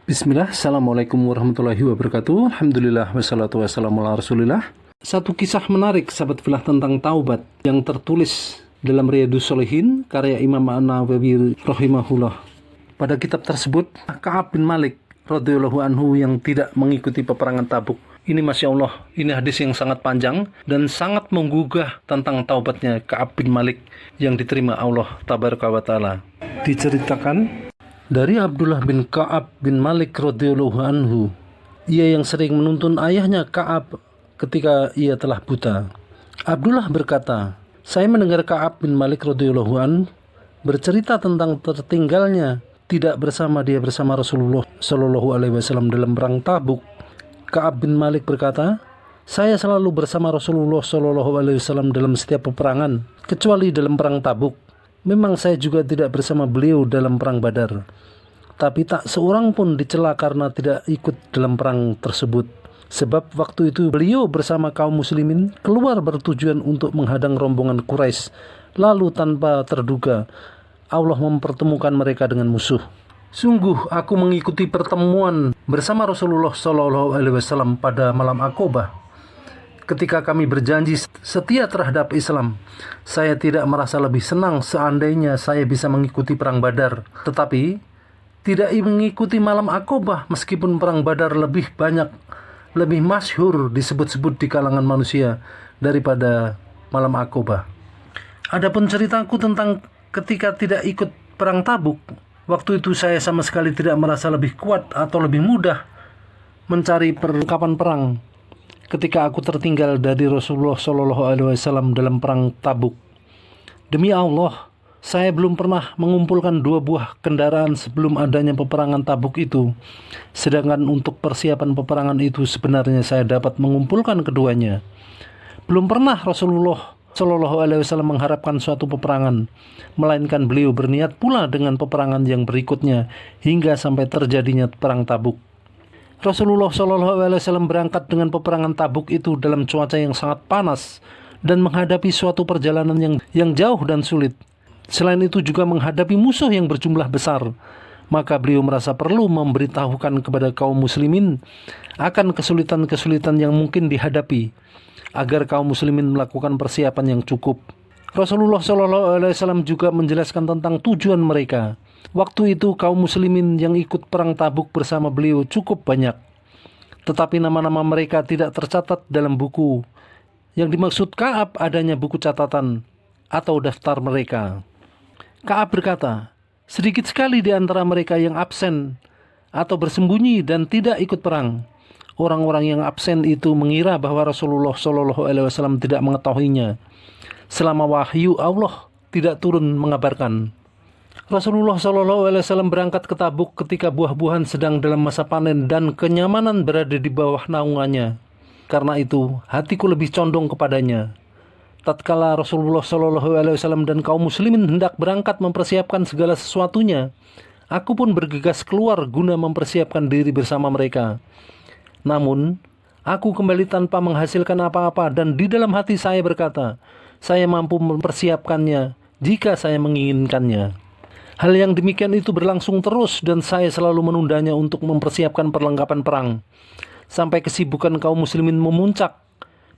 Bismillah, Assalamualaikum warahmatullahi wabarakatuh. Alhamdulillah, wassalatu wassalamu ala rasulillah. Satu kisah menarik, sahabat filah, tentang taubat yang tertulis dalam Riyadhus Shalihin, karya Imam An-Nawawi rahimahullah. Pada kitab tersebut, Ka'ab bin Malik radhiyallahu anhu yang tidak mengikuti peperangan Tabuk. Ini Masya Allah, ini hadis yang sangat panjang dan sangat menggugah tentang taubatnya Ka'ab bin Malik yang diterima Allah Tabaraka wa Ta'ala. Diceritakan dari Abdullah bin Ka'ab bin Malik radhiyallahu anhu, ia yang sering menuntun ayahnya Ka'ab ketika ia telah buta. Abdullah berkata, saya mendengar Ka'ab bin Malik radhiyallahu anhu bercerita tentang tertinggalnya tidak bersama Rasulullah Shallallahu Alaihi Wasallam dalam perang Tabuk. Ka'ab bin Malik berkata, saya selalu bersama Rasulullah Shallallahu Alaihi Wasallam dalam setiap peperangan, kecuali dalam perang Tabuk. Memang saya juga tidak bersama beliau dalam perang Badar, tapi tak seorang pun dicela karena tidak ikut dalam perang tersebut. Sebab waktu itu beliau bersama kaum muslimin keluar bertujuan untuk menghadang rombongan Quraisy. Lalu tanpa terduga Allah mempertemukan mereka dengan musuh. Sungguh aku mengikuti pertemuan bersama Rasulullah SAW pada malam Aqobah. Ketika kami berjanji setia terhadap Islam, saya tidak merasa lebih senang seandainya saya bisa mengikuti perang Badar. Tetapi tidak mengikuti malam Aqobah, meskipun perang Badar lebih banyak, lebih masyhur disebut-sebut di kalangan manusia daripada malam Aqobah. Adapun ceritaku tentang ketika tidak ikut perang Tabuk, waktu itu saya sama sekali tidak merasa lebih kuat atau lebih mudah mencari perlengkapan perang. Ketika aku tertinggal dari Rasulullah SAW dalam perang Tabuk, demi Allah, saya belum pernah mengumpulkan 2 buah kendaraan sebelum adanya peperangan Tabuk itu. Sedangkan untuk persiapan peperangan itu sebenarnya saya dapat mengumpulkan keduanya. Belum pernah Rasulullah SAW mengharapkan suatu peperangan, melainkan beliau berniat pula dengan peperangan yang berikutnya hingga sampai terjadinya perang Tabuk. Rasulullah SAW berangkat dengan peperangan Tabuk itu dalam cuaca yang sangat panas dan menghadapi suatu perjalanan yang jauh dan sulit. Selain itu juga menghadapi musuh yang berjumlah besar. Maka beliau merasa perlu memberitahukan kepada kaum muslimin akan kesulitan-kesulitan yang mungkin dihadapi, agar kaum muslimin melakukan persiapan yang cukup. Rasulullah SAW juga menjelaskan tentang tujuan mereka. Waktu itu kaum muslimin yang ikut perang Tabuk bersama beliau cukup banyak, tetapi nama-nama mereka tidak tercatat dalam buku. Yang dimaksud Ka'ab adanya buku catatan atau daftar mereka. Ka'ab berkata, sedikit sekali di antara mereka yang absen atau bersembunyi dan tidak ikut perang. Orang-orang yang absen itu mengira bahwa Rasulullah SAW tidak mengetahuinya, selama wahyu Allah tidak turun mengabarkan. Rasulullah SAW berangkat ke Tabuk ketika buah-buahan sedang dalam masa panen dan kenyamanan berada di bawah naungannya. Karena itu, hatiku lebih condong kepadanya. Tatkala Rasulullah SAW dan kaum muslimin hendak berangkat mempersiapkan segala sesuatunya, aku pun bergegas keluar guna mempersiapkan diri bersama mereka. Namun, aku kembali tanpa menghasilkan apa-apa dan di dalam hati saya berkata, saya mampu mempersiapkannya jika saya menginginkannya. Hal yang demikian itu berlangsung terus dan saya selalu menundanya untuk mempersiapkan perlengkapan perang. Sampai kesibukan kaum muslimin memuncak.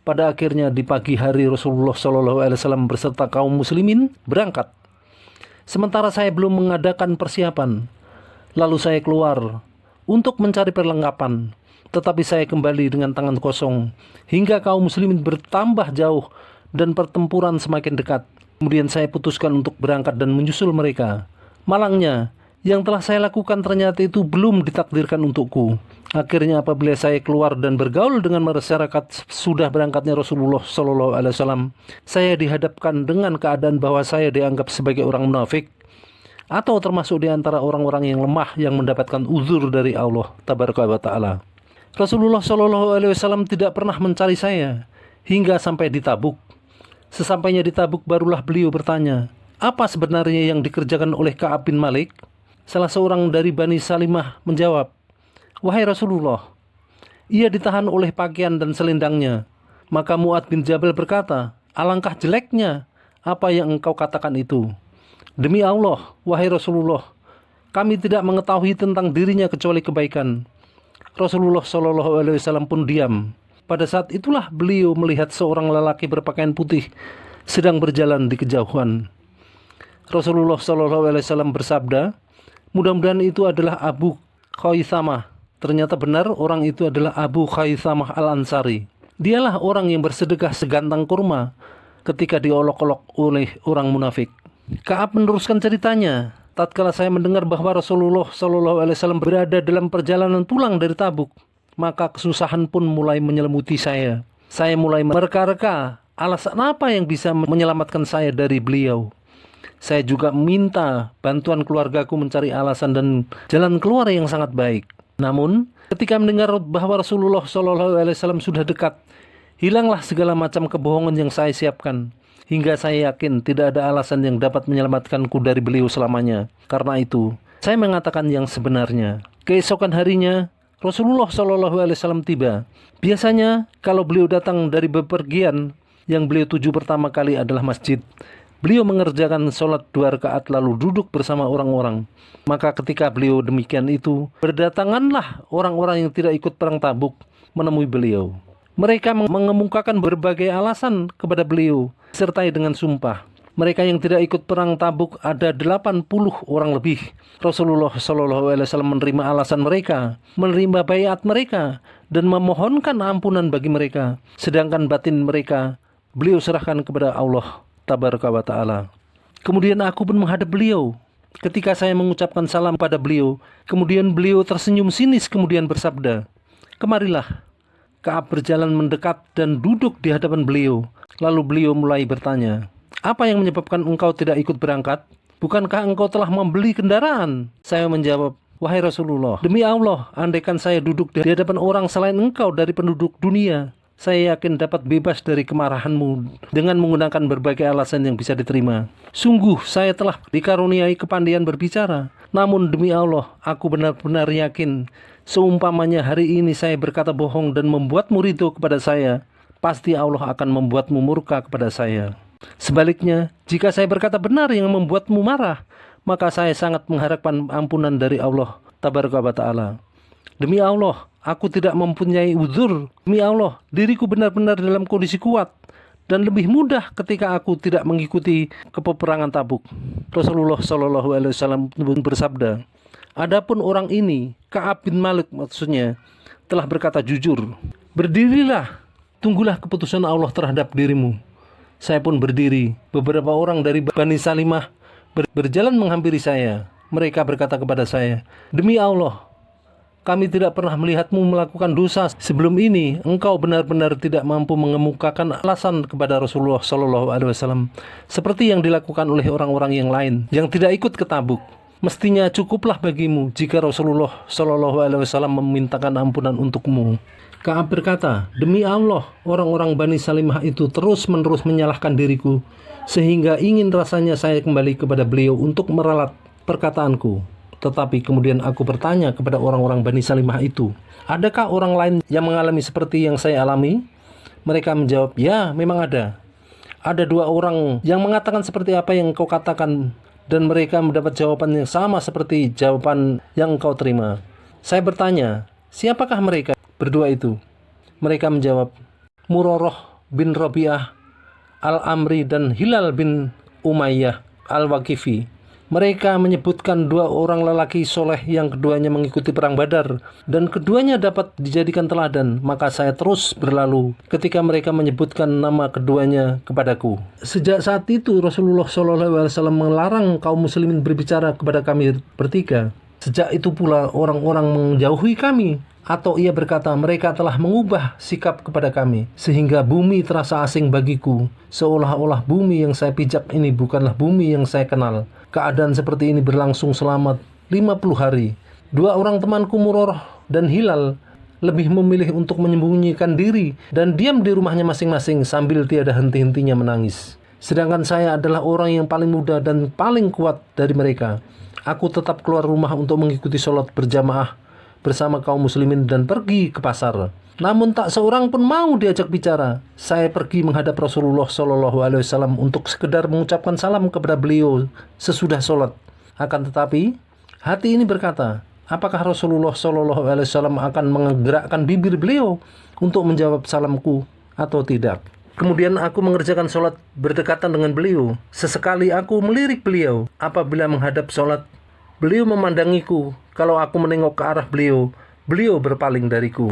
Pada akhirnya di pagi hari Rasulullah SAW beserta kaum muslimin berangkat. Sementara saya belum mengadakan persiapan. Lalu saya keluar untuk mencari perlengkapan. Tetapi saya kembali dengan tangan kosong. Hingga kaum muslimin bertambah jauh dan pertempuran semakin dekat. Kemudian saya putuskan untuk berangkat dan menyusul mereka. Malangnya, yang telah saya lakukan ternyata itu belum ditakdirkan untukku. Akhirnya apabila saya keluar dan bergaul dengan masyarakat sudah berangkatnya Rasulullah SAW, saya dihadapkan dengan keadaan bahwa saya dianggap sebagai orang munafik atau termasuk di antara orang-orang yang lemah yang mendapatkan uzur dari Allah Tabaraka wa Ta'ala. Rasulullah SAW tidak pernah mencari saya hingga sampai di Tabuk. Sesampainya di Tabuk barulah beliau bertanya, apa sebenarnya yang dikerjakan oleh Ka'ab bin Malik? Salah seorang dari Bani Salimah menjawab, wahai Rasulullah, ia ditahan oleh pakaian dan selendangnya. Maka Mu'ad bin Jabal berkata, alangkah jeleknya apa yang engkau katakan itu. Demi Allah, wahai Rasulullah, Kami tidak mengetahui tentang dirinya kecuali kebaikan. Rasulullah SAW pun diam. Pada saat itulah beliau melihat seorang lelaki berpakaian putih sedang berjalan di kejauhan. Rasulullah SAW bersabda, mudah-mudahan itu adalah Abu Khaisamah. Ternyata benar orang itu adalah Abu Khaisamah Al-Ansari. Dialah orang yang bersedekah segantang kurma ketika diolok-olok oleh orang munafik. Ka'ab meneruskan ceritanya. Tatkala saya mendengar bahwa Rasulullah SAW berada dalam perjalanan pulang dari Tabuk, maka kesusahan pun mulai menyelimuti saya. Saya mulai mereka-reka alasan apa yang bisa menyelamatkan saya dari beliau. Saya juga meminta bantuan keluargaku mencari alasan dan jalan keluar yang sangat baik. Namun, ketika mendengar bahwa Rasulullah SAW sudah dekat, hilanglah segala macam kebohongan yang saya siapkan. Hingga saya yakin tidak ada alasan yang dapat menyelamatkanku dari beliau selamanya. Karena itu, saya mengatakan yang sebenarnya. Keesokan harinya, Rasulullah SAW tiba. Biasanya, kalau beliau datang dari bepergian, yang beliau tuju pertama kali adalah masjid. Beliau mengerjakan sholat 2 rakaat lalu duduk bersama orang-orang. Maka ketika beliau demikian itu, berdatanganlah orang-orang yang tidak ikut perang Tabuk menemui beliau. Mereka mengemukakan berbagai alasan kepada beliau, disertai dengan sumpah. Mereka yang tidak ikut perang Tabuk ada 80 orang lebih. Rasulullah SAW menerima alasan mereka, menerima baiat mereka, dan memohonkan ampunan bagi mereka. Sedangkan batin mereka, beliau serahkan kepada Allah Tabaraka wa Ta'ala. Kemudian aku pun menghadap beliau. Ketika saya mengucapkan salam pada beliau, kemudian beliau tersenyum sinis kemudian bersabda, kemarilah. Ka'ab berjalan mendekat dan duduk di hadapan beliau. Lalu beliau mulai bertanya, apa yang menyebabkan engkau tidak ikut berangkat? Bukankah engkau telah membeli kendaraan? Saya menjawab, wahai Rasulullah, demi Allah, andaikan saya duduk di hadapan orang selain engkau dari penduduk dunia, saya yakin dapat bebas dari kemarahanmu dengan menggunakan berbagai alasan yang bisa diterima. Sungguh saya telah dikaruniai kepandaian berbicara. Namun demi Allah, aku benar-benar yakin, seumpamanya hari ini saya berkata bohong dan membuatmu ridho kepada saya, pasti Allah akan membuatmu murka kepada saya. Sebaliknya, jika saya berkata benar yang membuatmu marah, maka saya sangat mengharapkan ampunan dari Allah Tabaraka wa Ta'ala. Demi Allah, aku tidak mempunyai uzur. Demi Allah, diriku benar-benar dalam kondisi kuat dan lebih mudah ketika aku tidak mengikuti peperangan Tabuk. Rasulullah SAW bersabda, adapun orang ini, Ka'ab bin Malik maksudnya, telah berkata jujur. Berdirilah, tunggulah keputusan Allah terhadap dirimu. Saya pun berdiri. Beberapa orang dari Bani Salimah berjalan menghampiri saya. Mereka berkata kepada saya, demi Allah, kami tidak pernah melihatmu melakukan dosa sebelum ini. Engkau benar-benar tidak mampu mengemukakan alasan kepada Rasulullah SAW seperti yang dilakukan oleh orang-orang yang lain yang tidak ikut ke Tabuk. Mestinya cukuplah bagimu jika Rasulullah SAW memintakan ampunan untukmu. Ka'ab berkata, demi Allah, orang-orang Bani Salimah itu terus-menerus menyalahkan diriku sehingga ingin rasanya saya kembali kepada beliau untuk meralat perkataanku. Tetapi kemudian aku bertanya kepada orang-orang Bani Salimah itu, adakah orang lain yang mengalami seperti yang saya alami? Mereka menjawab, ya memang ada. Ada 2 orang yang mengatakan seperti apa yang kau katakan, dan mereka mendapat jawaban yang sama seperti jawaban yang kau terima. Saya bertanya, siapakah mereka berdua itu? Mereka menjawab, Murarah bin Rabi'ah Al-Amri dan Hilal bin Umayyah Al-Waqifi. Mereka menyebutkan 2 orang lelaki soleh yang keduanya mengikuti perang Badar dan keduanya dapat dijadikan teladan. Maka saya terus berlalu ketika mereka menyebutkan nama keduanya kepadaku. Sejak saat itu Rasulullah SAW melarang kaum muslimin berbicara kepada kami bertiga. Sejak itu pula orang-orang menjauhi kami. Atau ia berkata mereka telah mengubah sikap kepada kami sehingga bumi terasa asing bagiku, seolah-olah bumi yang saya pijak ini bukanlah bumi yang saya kenal. Keadaan seperti ini berlangsung selama 50 hari. 2 orang temanku Murarah dan Hilal lebih memilih untuk menyembunyikan diri dan diam di rumahnya masing-masing sambil tiada henti-hentinya menangis. Sedangkan saya adalah orang yang paling muda dan paling kuat dari mereka. Aku tetap keluar rumah untuk mengikuti sholat berjamaah bersama kaum muslimin dan pergi ke pasar. Namun tak seorang pun mau diajak bicara. Saya pergi menghadap Rasulullah SAW untuk sekedar mengucapkan salam kepada beliau sesudah sholat. Akan tetapi, Hati ini berkata, apakah Rasulullah SAW akan menggerakkan bibir beliau untuk menjawab salamku atau tidak? Kemudian aku mengerjakan sholat berdekatan dengan beliau. Sesekali aku melirik beliau. Apabila menghadap sholat, beliau memandangiku. Kalau aku menengok ke arah beliau, beliau berpaling dariku.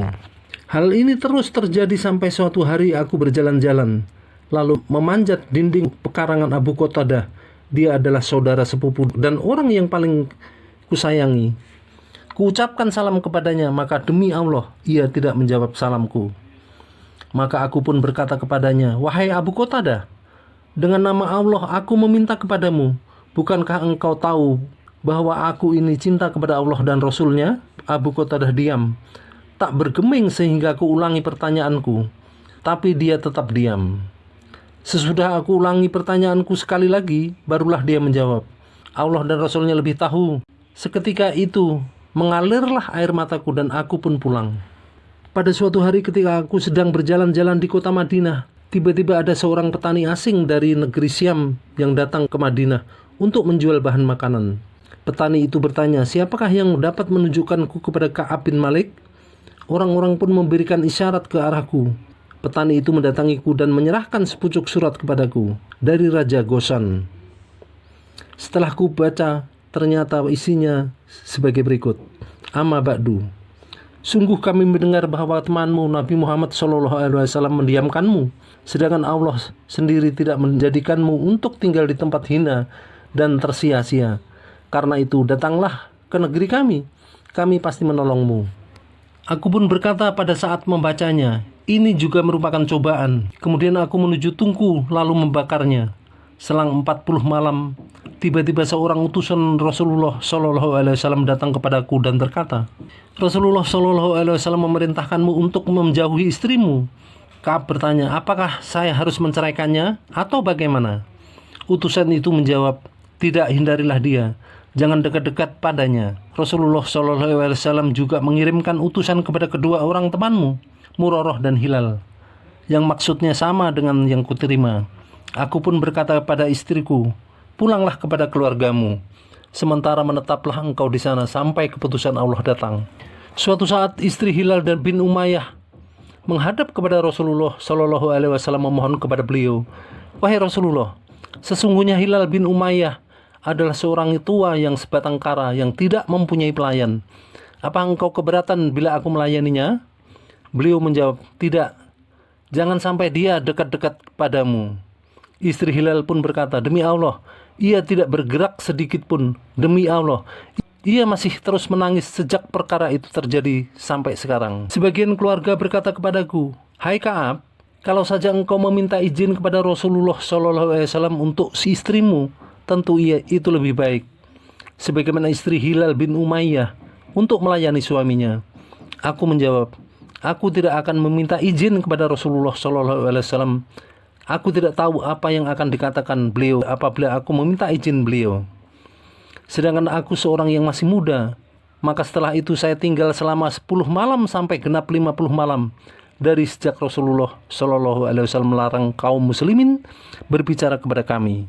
Hal ini terus terjadi sampai suatu hari aku berjalan-jalan, lalu memanjat dinding pekarangan Abu Qatadah. Dia adalah saudara sepupu dan orang yang paling kusayangi. Kuucapkan salam kepadanya, maka demi Allah, ia tidak menjawab salamku. Maka aku pun berkata kepadanya, wahai Abu Qatadah, dengan nama Allah aku meminta kepadamu, bukankah engkau tahu bahwa aku ini cinta kepada Allah dan Rasulnya? Abu Qatadah diam, tak bergeming sehingga aku ulangi pertanyaanku, tapi dia tetap diam. Sesudah aku ulangi pertanyaanku sekali lagi, barulah dia menjawab, Allah dan Rasulnya lebih tahu. Seketika itu mengalirlah air mataku dan aku pun pulang. Pada suatu hari ketika aku sedang berjalan-jalan di kota Madinah, tiba-tiba ada seorang petani asing dari negeri Syam yang datang ke Madinah untuk menjual bahan makanan. Petani itu bertanya, siapakah yang dapat menunjukkanku kepada Ka'ab bin Malik? Orang-orang pun memberikan isyarat ke arahku. Petani itu mendatangiku dan menyerahkan sepucuk surat kepadaku dari Raja Ghassan. Setelah ku baca, ternyata isinya sebagai berikut. Amma ba'du. Sungguh kami mendengar bahwa temanmu Nabi Muhammad SAW mendiamkanmu, sedangkan Allah sendiri tidak menjadikanmu untuk tinggal di tempat hina dan tersia-sia. Karena itu datanglah ke negeri kami pasti menolongmu. Aku pun berkata pada saat membacanya, ini juga merupakan cobaan. Kemudian aku menuju tungku lalu membakarnya. Selang 40 malam, tiba-tiba seorang utusan Rasulullah SAW datang kepadaku dan berkata, Rasulullah SAW memerintahkanmu untuk menjauhi istrimu. Ka'ab bertanya, apakah saya harus menceraikannya atau bagaimana? Utusan itu menjawab, tidak, hindarilah dia. Jangan dekat-dekat padanya. Rasulullah SAW juga mengirimkan utusan kepada kedua orang temanmu, Murarah dan Hilal, yang maksudnya sama dengan yang kuterima. Aku pun berkata pada istriku, pulanglah kepada keluargamu, sementara menetaplah engkau di sana sampai keputusan Allah datang. Suatu saat istri Hilal dan bin Umayyah menghadap kepada Rasulullah SAW memohon kepada beliau, wahai Rasulullah, sesungguhnya Hilal bin Umayyah adalah seorang tua yang sebatang kara yang tidak mempunyai pelayan. Apa engkau keberatan bila aku melayaninya? Beliau menjawab, tidak, jangan sampai dia dekat-dekat padamu. Istri Hilal pun berkata, demi Allah, ia tidak bergerak sedikit pun. Demi Allah, ia masih terus menangis sejak perkara itu terjadi sampai sekarang. Sebagian keluarga berkata kepadaku, hai Ka'ab, kalau saja engkau meminta izin kepada Rasulullah SAW untuk si istrimu, tentu itu lebih baik. Sebagaimana istri Hilal bin Umayyah untuk melayani suaminya. Aku menjawab, aku tidak akan meminta izin kepada Rasulullah SAW. Aku tidak tahu apa yang akan dikatakan beliau apabila aku meminta izin beliau. Sedangkan aku seorang yang masih muda. Maka setelah itu saya tinggal selama 10 malam sampai genap 50 malam. Dari sejak Rasulullah SAW melarang kaum muslimin berbicara kepada kami.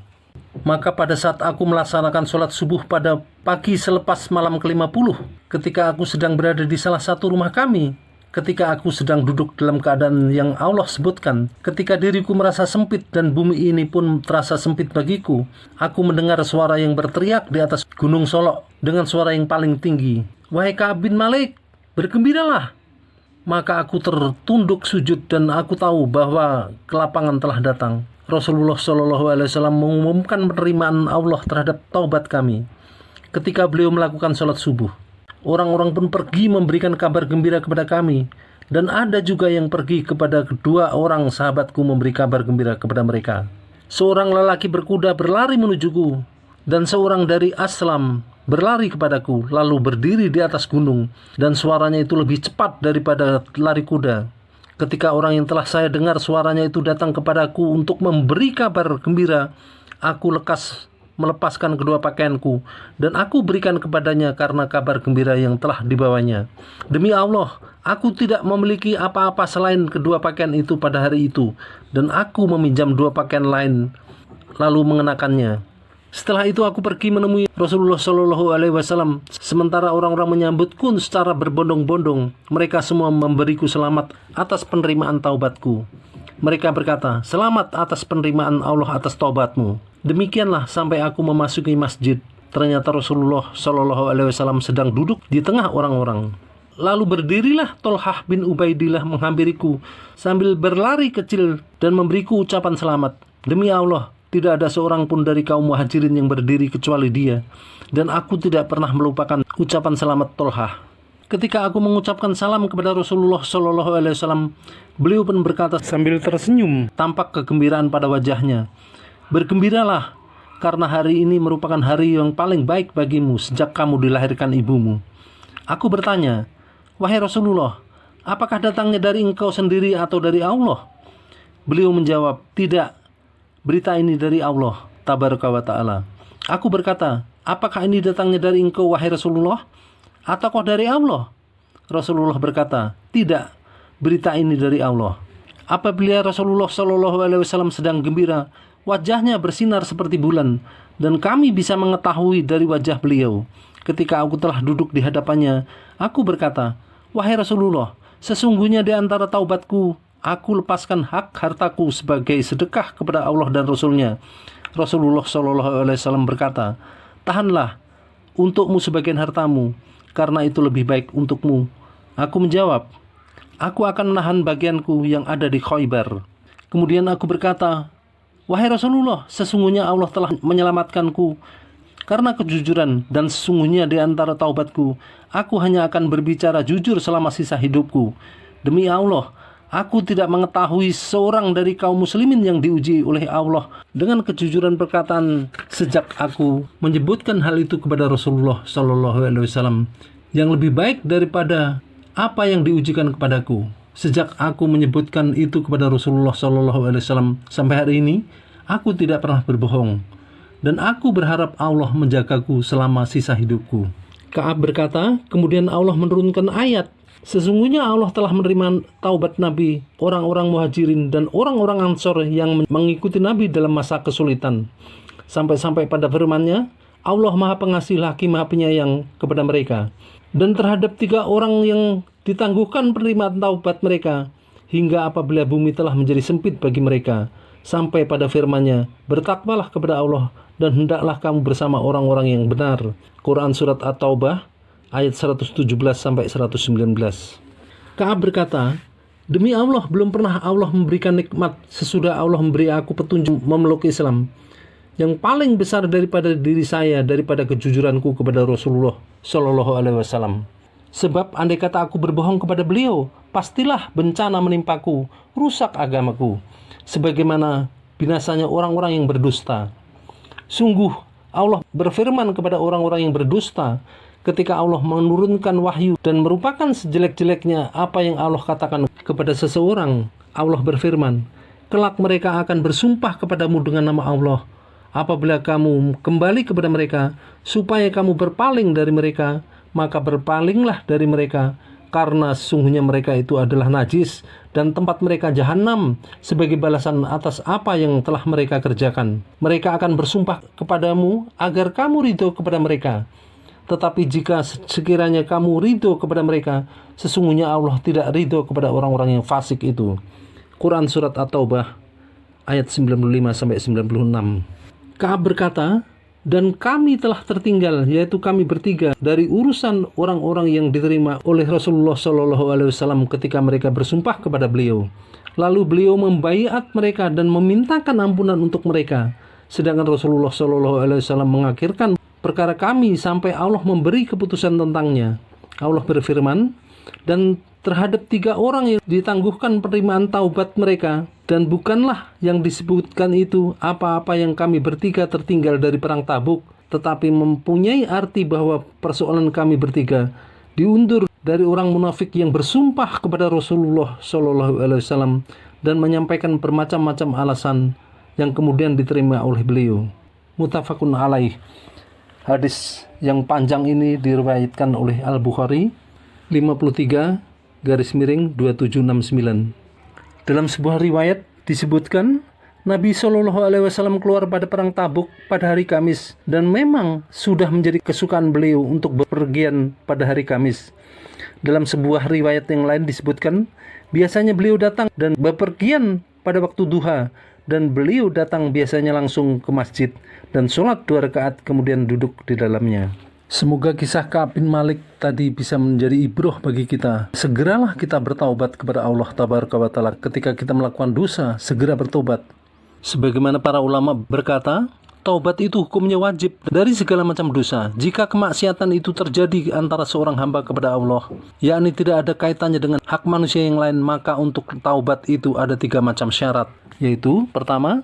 Maka pada saat aku melaksanakan sholat subuh pada pagi selepas malam ke-50, ketika aku sedang berada di salah satu rumah kami, ketika aku sedang duduk dalam keadaan yang Allah sebutkan, ketika diriku merasa sempit dan bumi ini pun terasa sempit bagiku, aku mendengar suara yang berteriak di atas gunung Solok dengan suara yang paling tinggi, wahai Ka'ab bin Malik, bergembiralah. Maka aku tertunduk sujud dan aku tahu bahwa kelapangan telah datang. Rasulullah SAW mengumumkan penerimaan Allah terhadap taubat kami ketika beliau melakukan sholat subuh. Orang-orang pun pergi memberikan kabar gembira kepada kami, dan ada juga yang pergi kepada kedua orang sahabatku memberi kabar gembira kepada mereka. Seorang lelaki berkuda berlari menujuku, dan seorang dari Aslam berlari kepadaku, lalu berdiri di atas gunung, dan suaranya itu lebih cepat daripada lari kuda. Ketika orang yang telah saya dengar suaranya itu datang kepadaku untuk memberi kabar gembira, aku lekas melepaskan kedua pakaianku dan aku berikan kepadanya karena kabar gembira yang telah dibawanya. Demi Allah, aku tidak memiliki apa-apa selain kedua pakaian itu pada hari itu, dan aku meminjam dua pakaian lain lalu mengenakannya. Setelah itu aku pergi menemui Rasulullah Shallallahu Alaihi Wasallam. Sementara orang-orang menyambutku secara berbondong-bondong. Mereka semua memberiku selamat atas penerimaan taubatku. Mereka berkata, selamat atas penerimaan Allah atas taubatmu. Demikianlah sampai aku memasuki masjid. Ternyata Rasulullah Shallallahu Alaihi Wasallam sedang duduk di tengah orang-orang. Lalu berdirilah Tolhah bin Ubaidillah menghampiriku sambil berlari kecil dan memberiku ucapan selamat. Demi Allah, tidak ada seorang pun dari kaum muhajirin yang berdiri kecuali dia. Dan aku tidak pernah melupakan ucapan selamat Tolhah. Ketika aku mengucapkan salam kepada Rasulullah Shallallahu Alaihi Wasallam, beliau pun berkata sambil tersenyum, tampak kegembiraan pada wajahnya. Bergembiralah, karena hari ini merupakan hari yang paling baik bagimu sejak kamu dilahirkan ibumu. Aku bertanya, wahai Rasulullah, apakah datangnya dari engkau sendiri atau dari Allah? Beliau menjawab, tidak. Berita ini dari Allah Tabaraka wa Ta'ala. Aku berkata, apakah ini datangnya dari engkau wahai Rasulullah? Ataukah dari Allah? Rasulullah berkata, tidak, berita ini dari Allah. Apabila Rasulullah SAW sedang gembira, wajahnya bersinar seperti bulan, dan kami bisa mengetahui dari wajah beliau. Ketika aku telah duduk di hadapannya, aku berkata, wahai Rasulullah, sesungguhnya di antara taubatku, aku lepaskan hak hartaku sebagai sedekah kepada Allah dan Rasulnya. Rasulullah SAW berkata, tahanlah untukmu sebagian hartamu, karena itu lebih baik untukmu. Aku menjawab, aku akan menahan bagianku yang ada di Khaybar. Kemudian aku berkata, wahai Rasulullah, sesungguhnya Allah telah menyelamatkanku karena kejujuran, dan sesungguhnya di antara taubatku, aku hanya akan berbicara jujur selama sisa hidupku. Demi Allah, aku tidak mengetahui seorang dari kaum muslimin yang diuji oleh Allah dengan kejujuran perkataan sejak aku menyebutkan hal itu kepada Rasulullah Shallallahu Alaihi Wasallam yang lebih baik daripada apa yang diujikan kepadaku. Sejak aku menyebutkan itu kepada Rasulullah Shallallahu Alaihi Wasallam sampai hari ini, aku tidak pernah berbohong, dan aku berharap Allah menjagaku selama sisa hidupku. Ka'ab berkata, kemudian Allah menurunkan ayat, sesungguhnya Allah telah menerima taubat Nabi, orang-orang muhajirin dan orang-orang Ansor yang mengikuti Nabi dalam masa kesulitan. Sampai-sampai pada firman-Nya, Allah Maha Pengasih lagi Maha Penyayang kepada mereka. Dan terhadap 3 orang yang ditangguhkan penerimaan taubat mereka, hingga apabila bumi telah menjadi sempit bagi mereka. Sampai pada firman-Nya, bertakwalah kepada Allah dan hendaklah kamu bersama orang-orang yang benar. Quran Surat At-Taubah ayat 117-119. Ka'ab berkata, demi Allah, belum pernah Allah memberikan nikmat sesudah Allah memberi aku petunjuk memeluk Islam. Yang paling besar daripada diri saya, daripada kejujuranku kepada Rasulullah Shallallahu Alaihi Wasallam. Sebab andai kata aku berbohong kepada beliau, pastilah bencana menimpaku, rusak agamaku, sebagaimana binasanya orang-orang yang berdusta. Sungguh Allah berfirman kepada orang-orang yang berdusta ketika Allah menurunkan wahyu dan merupakan sejelek-jeleknya apa yang Allah katakan kepada seseorang. Allah berfirman, kelak mereka akan bersumpah kepadamu dengan nama Allah apabila kamu kembali kepada mereka supaya kamu berpaling dari mereka, maka berpalinglah dari mereka, karena sesungguhnya mereka itu adalah najis dan tempat mereka jahanam sebagai balasan atas apa yang telah mereka kerjakan. Mereka akan bersumpah kepadamu agar kamu ridho kepada mereka. Tetapi jika sekiranya kamu ridho kepada mereka, sesungguhnya Allah tidak ridho kepada orang-orang yang fasik itu. Quran Surat At-Taubah ayat 95-96. Ka'ab berkata, dan kami telah tertinggal, yaitu kami bertiga, dari urusan orang-orang yang diterima oleh Rasulullah SAW ketika mereka bersumpah kepada beliau. Lalu beliau membaiat mereka dan memintakan ampunan untuk mereka. Sedangkan Rasulullah SAW mengakhirkan perkara kami sampai Allah memberi keputusan tentangnya. Allah berfirman, dan terhadap 3 orang yang ditangguhkan penerimaan taubat mereka, dan bukanlah yang disebutkan itu apa-apa yang kami bertiga tertinggal dari perang Tabuk, tetapi mempunyai arti bahwa persoalan kami bertiga diundur dari orang munafik yang bersumpah kepada Rasulullah SAW dan menyampaikan bermacam-macam alasan yang kemudian diterima oleh beliau. Muttafaqun alaih. Hadis yang panjang ini diriwayatkan oleh Al-Bukhari 53/2769. Dalam sebuah riwayat disebutkan Nabi Shallallahu Alaihi Wasallam keluar pada perang Tabuk pada hari Kamis, dan memang sudah menjadi kesukaan beliau untuk bepergian pada hari Kamis. Dalam sebuah riwayat yang lain disebutkan, biasanya beliau datang dan bepergian pada waktu duha, dan beliau datang biasanya langsung ke masjid dan sholat 2 rakaat kemudian duduk di dalamnya. Semoga kisah Ka'ab bin Malik tadi bisa menjadi ibroh bagi kita. Segeralah kita bertaubat kepada Allah Tabaraka wa Ta'ala. Ketika kita melakukan dosa, segera bertobat. Sebagaimana para ulama berkata, taubat itu hukumnya wajib dari segala macam dosa. Jika kemaksiatan itu terjadi antara seorang hamba kepada Allah, yakni tidak ada kaitannya dengan hak manusia yang lain, maka untuk taubat itu ada 3 macam syarat. Yaitu, pertama,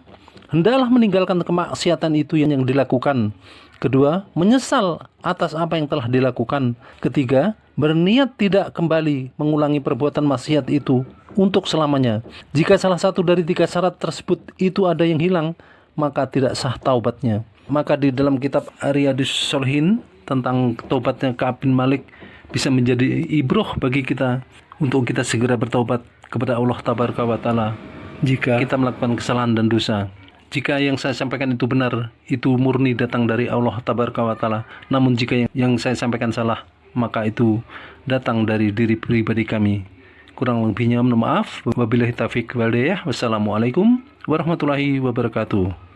hendaklah meninggalkan kemaksiatan itu yang dilakukan. Kedua, menyesal atas apa yang telah dilakukan. Ketiga, berniat tidak kembali mengulangi perbuatan maksiat itu untuk selamanya. Jika salah satu dari 3 syarat tersebut itu ada yang hilang, maka tidak sah taubatnya. Maka di dalam kitab Riyadhus Shalihin tentang taubatnya Ka'ab bin Malik bisa menjadi ibroh bagi kita untuk kita segera bertaubat kepada Allah Tabaraka wa Ta'ala jika kita melakukan kesalahan dan dosa. Jika yang saya sampaikan itu benar, itu murni datang dari Allah Tabaraka wa Ta'ala. Namun jika yang saya sampaikan salah, maka itu datang dari diri pribadi kami. Kurang lebihnya mohon maaf. Wabillahi taufiq wal hidayah. Wassalamualaikum warahmatullahi wabarakatuh.